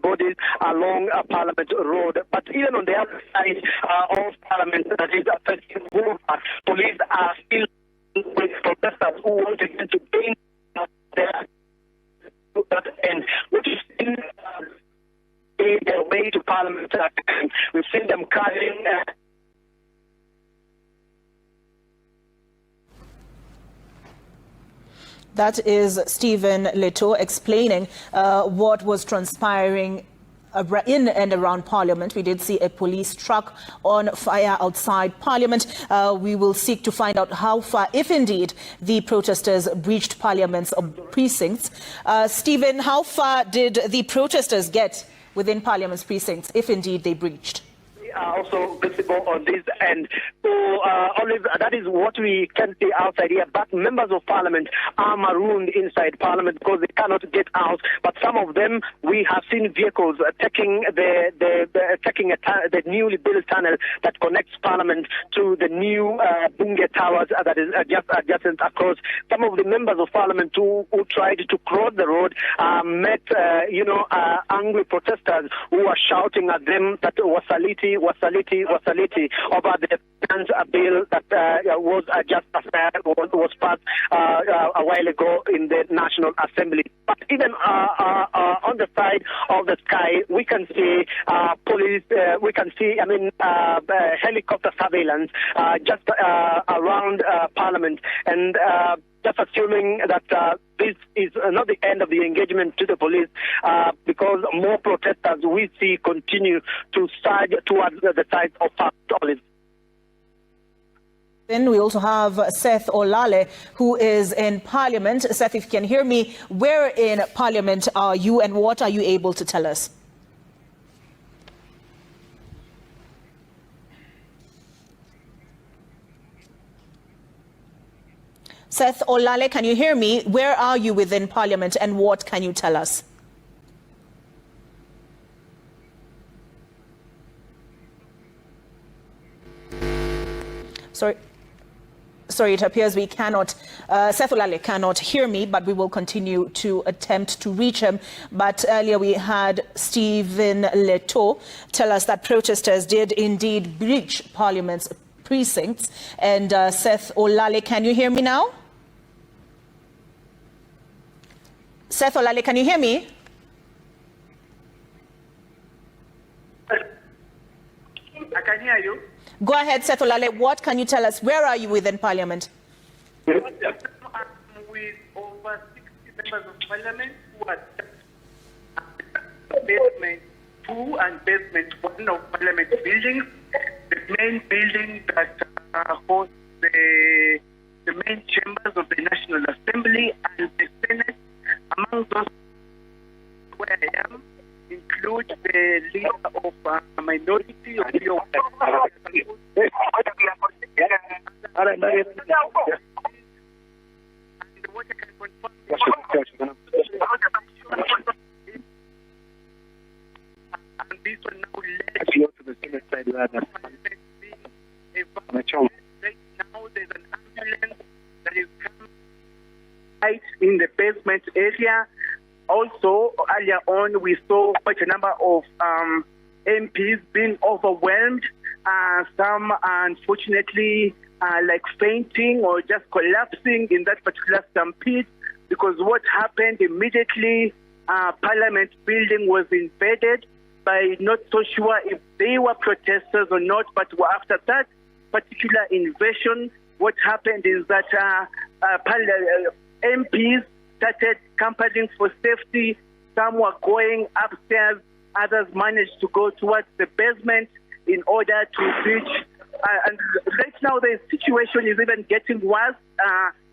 bodies along Parliament Road. But even on the other side of Parliament, that is affecting Boulevard, police are still with protesters who want to gain their end, which is in their way to Parliament. We've seen them carrying. That is Stephen Leto explaining what was transpiring in and around Parliament. We did see a police truck on fire outside Parliament. We will seek to find out how far, if indeed, the protesters breached Parliament's precincts. Stephen, how far did the protesters get within Parliament's precincts, if indeed they breached? Are also visible on this end. So, Olive, that is what we can see outside here. But members of Parliament are marooned inside Parliament because they cannot get out. But some of them, we have seen vehicles taking the newly built tunnel that connects Parliament to the new Bunge Towers that is just adjacent across. Some of the members of Parliament who tried to cross the road met, angry protesters who were shouting at them that wasaliti over the finance bill that was passed a while ago in the National Assembly. But even on the side of the sky, we can see police, we can see, helicopter surveillance just around Parliament. And just assuming that this is not the end of the engagement to the police, because more protesters we see continue to surge towards the side of Olive. Then we also have Seth Olale, who is in Parliament. Seth, if you can hear me, where in Parliament are you and what are you able to tell us? Seth Olale, can you hear me? Where are you within Parliament and what can you tell us? Sorry, it appears we cannot, Seth Olale cannot hear me, but we will continue to attempt to reach him. But earlier we had Stephen Leto tell us that protesters did indeed breach Parliament's precincts. And Seth Olale, can you hear me now? Seth Olale, can you hear me? I can hear you. Go ahead, Seth Olale. What can you tell us? Where are you within Parliament? I'm with over 60 members of Parliament who are basement 2 and basement 1 of Parliament buildings. The main building that hosts the main chambers of the National Assembly and the Senate. Among those where I am include the leader of a minority of the what I can confirm and this one now led to the Senate side right now there's an ambulance that is coming right in the basement area. Also, earlier on, we saw quite a number of MPs being overwhelmed. Some, unfortunately, like fainting or just collapsing in that particular stampede, because what happened immediately, Parliament building was invaded by not so sure if they were protesters or not, but after that particular invasion, what happened is that MPs started campaigning for safety. Some were going upstairs, others managed to go towards the basement in order to reach. And right now the situation is even getting worse.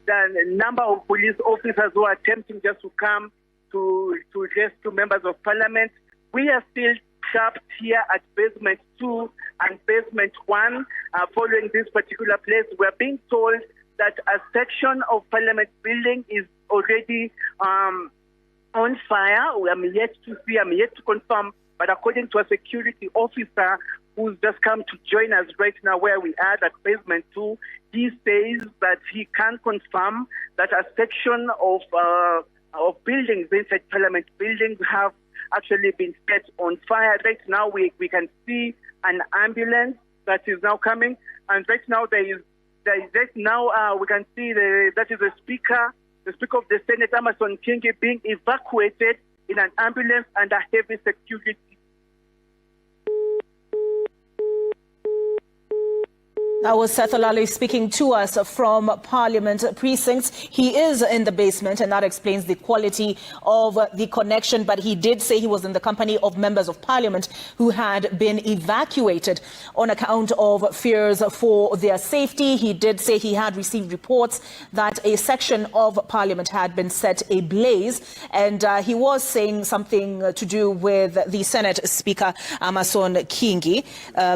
The number of police officers who are attempting just to come to rescue members of Parliament. We are still trapped here at basement 2 and basement 1. Following this particular place, we are being told that a section of Parliament building is already on fire. I'm yet to confirm, but according to a security officer who's just come to join us right now where we are at basement 2, he says that he can confirm that a section of buildings inside Parliament buildings have actually been set on fire. Right now we can see an ambulance that is now coming, and right now we can see that is the Speaker of the Senate, Amason Kingi, being evacuated in an ambulance under heavy security. That was Seth Olale speaking to us from Parliament precincts. He is in the basement, and that explains the quality of the connection. But he did say he was in the company of members of Parliament who had been evacuated on account of fears for their safety. He did say he had received reports that a section of Parliament had been set ablaze, and he was saying something to do with the Senate Speaker, Amason Kingi,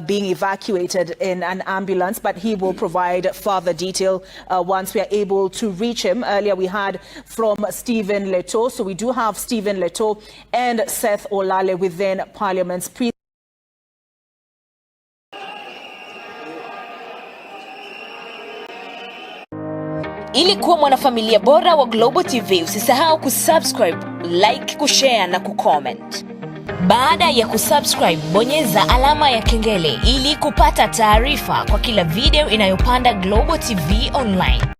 being evacuated in an ambulance. But he will provide further detail once we are able to reach him. Earlier we had from Stephen Leto. So we do have Stephen Leto and Seth Olale within Parliament's Ili kuwa mwanafamilia bora wa Global TV, usisahau kusubscribe, like, kushare na kucomment. Baada ya kusubscribe, bonyeza alama ya kengele ili kupata taarifa kwa kila video inayopanda Global TV Online.